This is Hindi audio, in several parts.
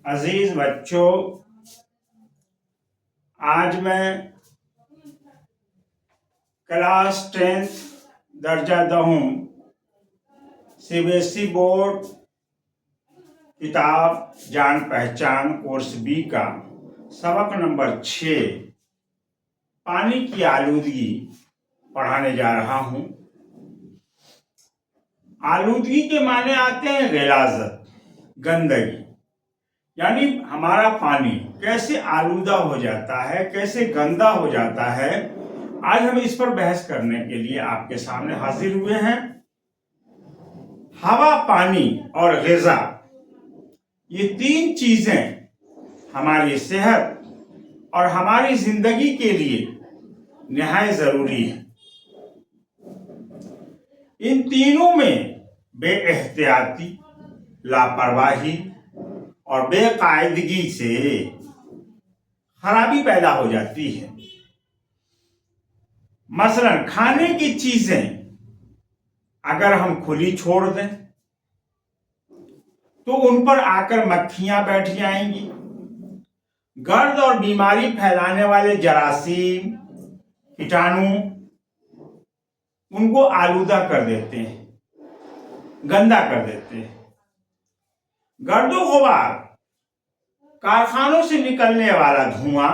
अजीज बच्चों, आज मैं क्लास 10th दर्जा दहूं सीबीएसई बोर्ड किताब जान पहचान कोर्स बी का सबक नंबर 6 पानी की आलूदगी पढ़ाने जा रहा हूं। आलूदगी के माने आते हैं गिलाज़त, गंदगी, यानी हमारा पानी कैसे आलूदा हो जाता है, कैसे गंदा हो जाता है। आज हम इस पर बहस करने के लिए आपके सामने हाजिर हुए हैं। हवा, पानी और ग़िज़ा, ये तीन चीजें हमारी सेहत और हमारी जिंदगी के लिए निहायत जरूरी है। इन तीनों में बेएहतियाती, लापरवाही और बेकायदगी से खराबी पैदा हो जाती है। मसलन खाने की चीजें अगर हम खुली छोड़ दें तो उन पर आकर मक्खियां बैठ जाएंगी। गर्द और बीमारी फैलाने वाले जरासीम, कीटाणु उनको आलूदा कर देते हैं, गंदा कर देते हैं। गर्दो गुबार, कारखानों से निकलने वाला धुआं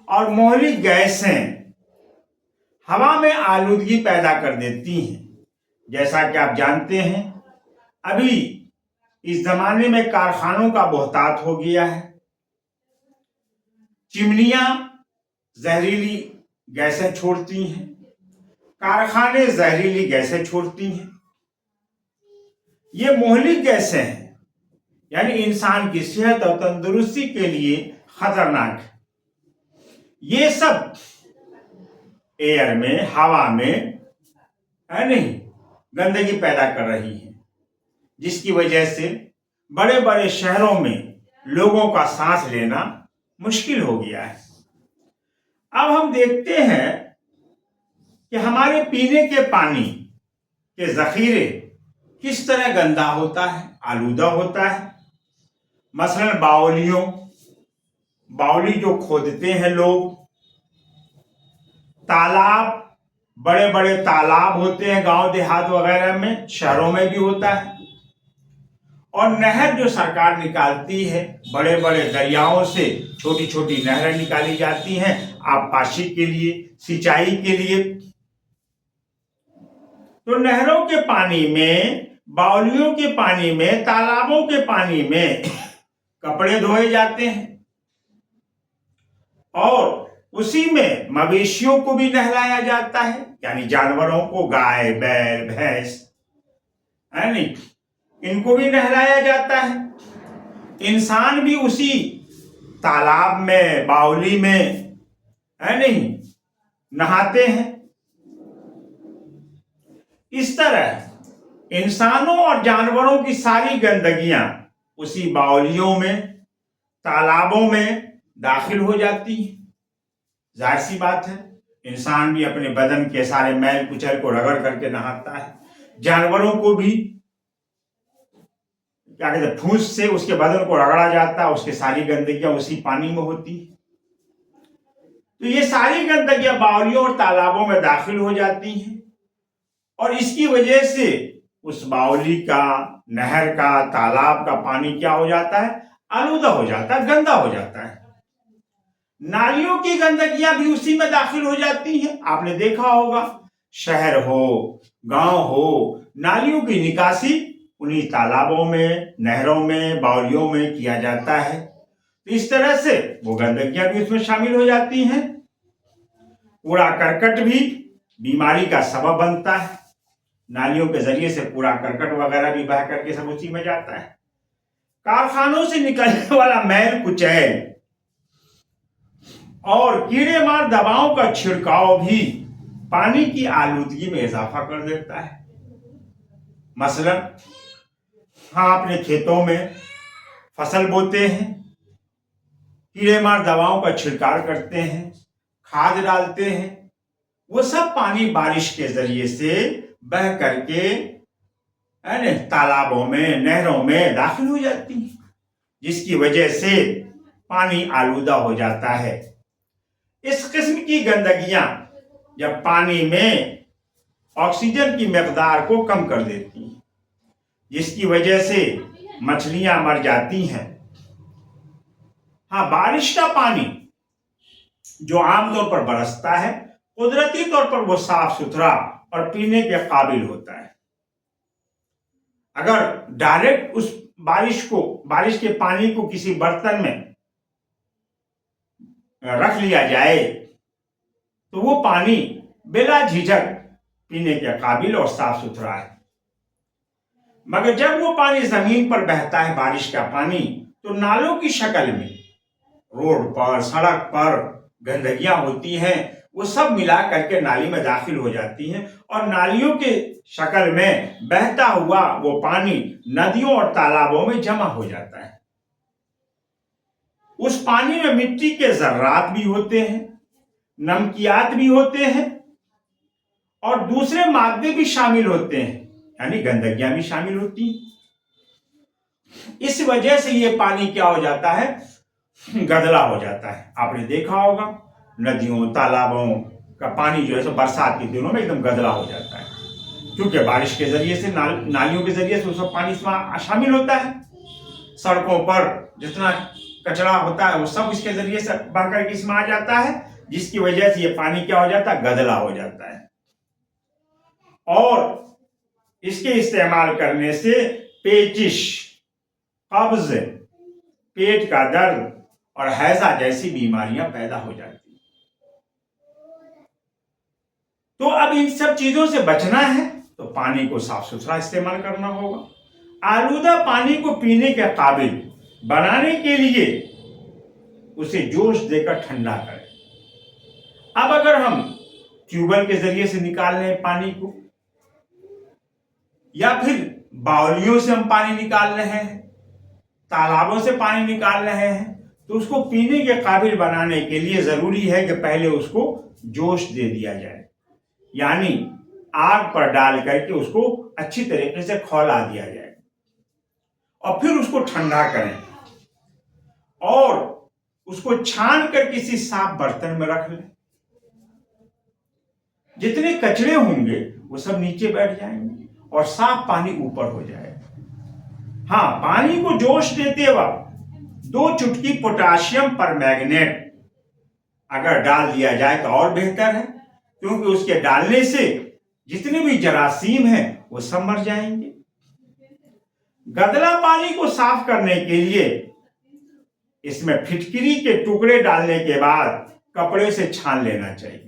और मोहलिक गैसें हवा में आलूदगी पैदा कर देती हैं। जैसा कि आप जानते हैं, अभी इस जमाने में कारखानों का बहुतायत हो गया है। चिमनियां जहरीली गैसें छोड़ती हैं, कारखाने जहरीली गैसें छोड़ती हैं। ये मोहलिक गैसें हैं, यानी इंसान की सेहत और तंदुरुस्ती के लिए खतरनाक है। ये सब एयर में, हवा में है नहीं, गंदगी पैदा कर रही है, जिसकी वजह से बड़े बड़े शहरों में लोगों का सांस लेना मुश्किल हो गया है। अब हम देखते हैं कि हमारे पीने के पानी के जखीरे किस तरह गंदा होता है, आलूदा होता है। मसलन बावली जो खोदते हैं लोग, तालाब, बड़े बड़े तालाब होते हैं गांव देहात वगैरह में, शहरों में भी होता है। और नहर जो सरकार निकालती है, बड़े बड़े दरियाओं से छोटी छोटी नहरें निकाली जाती हैं आबपाशी के लिए, सिंचाई के लिए। तो नहरों के पानी में, बावलियों के पानी में, तालाबों के पानी में कपड़े धोए जाते हैं और उसी में मवेशियों को भी नहलाया जाता है, यानी जानवरों को, गाय, बैल, भैंस है नहीं, इनको भी नहलाया जाता है। इंसान भी उसी तालाब में, बावली में है नहीं, नहाते हैं। इस तरह इंसानों और जानवरों की सारी गंदगियां उसी बावलियों में, तालाबों में दाखिल हो जाती हैं। जाहिर सी बात है, इंसान भी अपने बदन के सारे मैल कुचैल को रगड़ करके नहाता है। जानवरों को भी क्या कहते हैं, ठूंस से उसके बदन को रगड़ा जाता है, उसकी सारी गंदगियां उसी पानी में होती है। तो ये सारी गंदगियां बावलियों और तालाबों में दाखिल हो जाती हैं और इसकी वजह से उस बावली का, नहर का, तालाब का पानी क्या हो जाता है, आलूदा हो जाता है, गंदा हो जाता है। नालियों की गंदगियां भी उसी में दाखिल हो जाती हैं। आपने देखा होगा, शहर हो, गांव हो, नालियों की निकासी उन्हीं तालाबों में, नहरों में, बावलियों में किया जाता है। तो इस तरह से वो गंदगियां भी उसमें शामिल हो जाती हैं। कूड़ा करकट भी बीमारी का सबब बनता है। नालियों के जरिए से कूड़ा करकट वगैरह भी बह करके सब उसी में जाता है। कारखानों से निकलने वाला मैल कुचैल और कीड़े मार दवाओं का छिड़काव भी पानी की आलूदगी में इजाफा कर देता है। मसलन हाँ, अपने खेतों में फसल बोते हैं, कीड़े मार दवाओं का छिड़काव करते हैं, खाद डालते हैं, वो सब पानी बारिश के जरिए से बह करके तालाबों में, नहरों में दाखिल हो जाती है। जिसकी वजह से पानी आलूदा हो जाता है। इस किस्म की गंदगियां जब पानी में ऑक्सीजन की मिकदार को कम कर देती हैं, जिसकी वजह से मछलियां मर जाती हैं। हाँ, बारिश का पानी जो आमतौर पर बरसता है, कुदरती तौर पर वो साफ सुथरा और पीने के काबिल होता है। अगर डायरेक्ट उस बारिश के पानी को किसी बर्तन में रख लिया जाए तो वो पानी बिला झिझक पीने के काबिल और साफ सुथरा है। मगर जब वो पानी जमीन पर बहता है, बारिश का पानी, तो नालों की शक्ल में रोड पर, सड़क पर गंदगियां होती हैं, वो सब मिला करके नाली में दाखिल हो जाती हैं और नालियों के शक्ल में बहता हुआ वो पानी नदियों और तालाबों में जमा हो जाता है। उस पानी में मिट्टी के जर्रात भी होते हैं, नमकियात भी होते हैं और दूसरे मादे भी शामिल होते हैं, यानी गंदगियां भी शामिल होती हैं। इस वजह से ये पानी क्या हो जाता है, गदला हो जाता है। आपने देखा होगा नदियों तालाबों का पानी जो है सो बरसात के दिनों में एकदम गदला हो जाता है, क्योंकि बारिश के जरिए से नालियों के जरिए से वो सब पानी इसमें शामिल होता है। सड़कों पर जितना कचरा होता है वो सब इसके जरिए से बह करके इसमें आ जाता है, जिसकी वजह से ये पानी क्या हो जाता है, गदला हो जाता है। और इसके इस्तेमाल करने से पेचिश, कब्ज, पेट का दर्द और हैजा जैसी बीमारियां पैदा हो जाती हैं। तो अब इन सब चीजों से बचना है तो पानी को साफ सुथरा इस्तेमाल करना होगा। आलूदा पानी को पीने के काबिल बनाने के लिए उसे जोश देकर ठंडा करें। अब अगर हम ट्यूबवेल के जरिए से निकाल रहे हैं पानी को, या फिर बावलियों से हम पानी निकाल रहे हैं, तालाबों से पानी निकाल रहे हैं, तो उसको पीने के काबिल बनाने के लिए जरूरी है कि पहले उसको जोश दे दिया जाए, यानी आग पर डाल करके उसको अच्छी तरीके से खौला दिया जाए और फिर उसको ठंडा करें और उसको छान कर किसी साफ बर्तन में रख लें। जितने कचरे होंगे वो सब नीचे बैठ जाएंगे और साफ पानी ऊपर हो जाएगा। हाँ, पानी को जोश देते वक्त 2 चुटकी पोटाशियम परमैंगनेट अगर डाल दिया जाए तो और बेहतर है, क्योंकि उसके डालने से जितने भी जरासीम हैं वो सब मर जाएंगे। गदला पानी को साफ करने के लिए इसमें फिटकरी के टुकड़े डालने के बाद कपड़े से छान लेना चाहिए।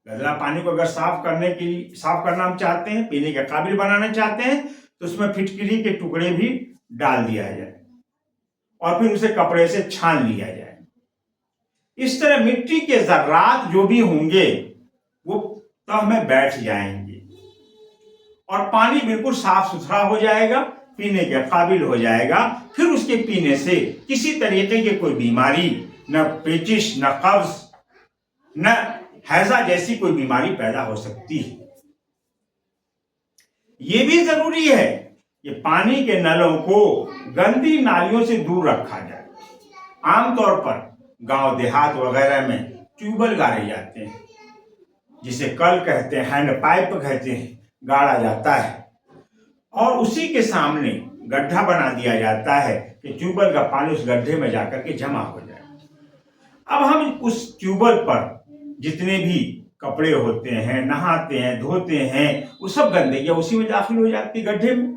गदला पानी को अगर साफ करना हम चाहते हैं, पीने के काबिल बनाना चाहते हैं, तो उसमें फिटकरी के टुकड़े भी डाल दिया जाए और फिर उसे कपड़े से छान लिया जाए। इस तरह मिट्टी के जर्रात जो भी होंगे वो तह में बैठ जाएंगे और पानी बिल्कुल साफ सुथरा हो जाएगा, पीने के काबिल हो जाएगा। फिर उसके पीने से किसी तरीके की कोई बीमारी, न पेचिश, न कब्ज, न हैजा जैसी कोई बीमारी पैदा हो सकती है। ये भी जरूरी है कि पानी के नलों को गंदी नालियों से दूर रखा जाए। आमतौर पर गांव देहात वगैरह में ट्यूबवेल गाड़े जाते हैं, जिसे कल कहते हैं, हैंड पाइप कहते हैं, गाड़ा जाता है और उसी के सामने गड्ढा बना दिया जाता है कि ट्यूबवेल का पानी उस गड्ढे में जाकर के जमा हो जाए। अब हम उस ट्यूबवेल पर जितने भी कपड़े होते हैं, नहाते हैं, धोते हैं, वो सब गंदगियां उसी में दाखिल हो जाती है गड्ढे में,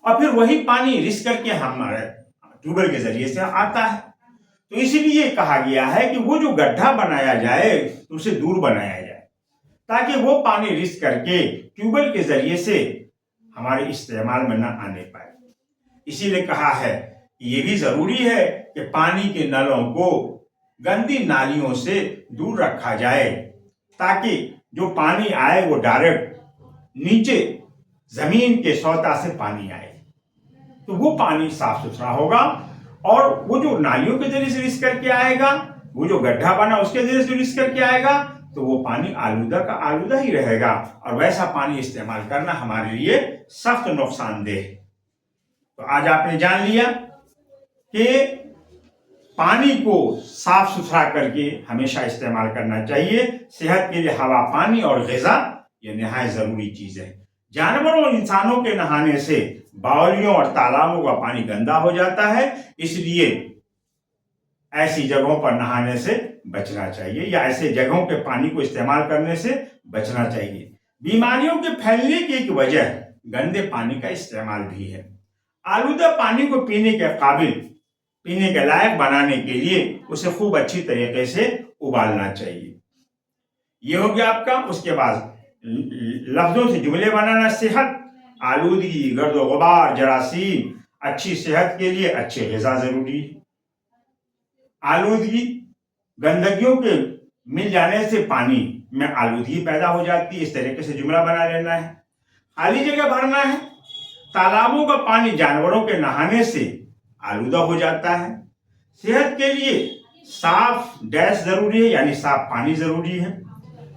और फिर वही पानी रिस करके हमारे ट्यूबवेल के जरिए से आता है। तो इसीलिए कहा गया है कि वो जो गड्ढा बनाया जाए उसे दूर बनाया जाए, ताकि वो पानी रिस करके ट्यूबवेल के जरिए से हमारे इस्तेमाल में न आने पाए। इसीलिए कहा है कि ये भी जरूरी है कि पानी के नलों को गंदी नालियों से दूर रखा जाए, ताकि जो पानी आए वो डायरेक्ट नीचे जमीन के सौता से पानी आए, तो वो पानी साफ सुथरा होगा। और वो जो नालियों के जरिए से रिस करके आएगा, वो जो गड्ढा बना उसके जरिए से रिस करके आएगा, तो वो पानी आलूदा का आलूदा ही रहेगा और वैसा पानी इस्तेमाल करना हमारे लिए सख्त नुकसानदेह है। तो आज आपने जान लिया कि पानी को साफ सुथरा करके हमेशा इस्तेमाल करना चाहिए। सेहत के लिए हवा, पानी और ग़िज़ा ये नहायत ज़रूरी चीज़ है। जानवरों और इंसानों के नहाने से बावलियों और तालाबों का पानी गंदा हो जाता है, इसलिए ऐसी जगहों पर नहाने से बचना चाहिए या ऐसे जगहों के पानी को इस्तेमाल करने से बचना चाहिए। बीमारियों के फैलने की एक वजह गंदे पानी का इस्तेमाल भी है। आलूदा पानी को पीने के काबिल, पीने के लायक बनाने के लिए उसे खूब अच्छी तरीके से उबालना चाहिए। ये हो गया आपका। उसके बाद लफ्जों से जुमले बनाना। सेहत, आलूदगी, गर्द गुबार, जरासीम, अच्छी सेहत के लिए अच्छी ग़िज़ा जरूरी है। आलूदगी, गंदगियों के मिल जाने से पानी में आलूदगी पैदा हो जाती है। इस तरीके से जुमला बना लेना है। खाली जगह भरना है। तालाबों का पानी जानवरों के नहाने से आलूदा हो जाता है। सेहत के लिए साफ डैश जरूरी है, यानी साफ पानी जरूरी है।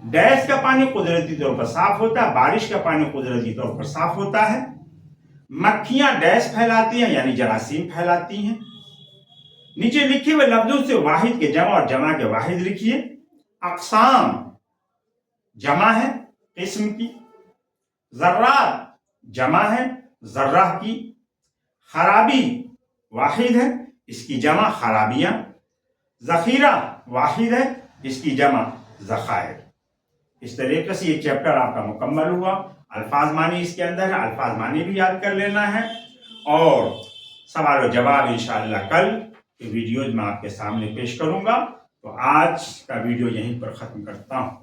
डैश का पानी कुदरती तौर पर साफ होता है, बारिश का पानी कुदरती तौर पर साफ होता है। मक्खियां डैश फैलाती हैं, यानी जरासीम फैलाती हैं। नीचे लिखे हुए लफ्जों से वाहिद के जमा और जमा के वाहिद लिखिए। अक़साम जमा है किस्म की, ज़र्रात जमा है ज़र्राह की, खराबी वाहिद है इसकी जमा खराबियां, ज़ख़ीरा वाहिद है इसकी जमा ज़ख़ायर। इस तरीके से ये चैप्टर आपका मुकम्मल हुआ। अल्फाज मानी इसके अंदर है, अल्फाज मानी भी याद कर लेना है और सवाल और जवाब इंशाअल्लाह कल के वीडियोज में आपके सामने पेश करूंगा। तो आज का वीडियो यहीं पर ख़त्म करता हूँ।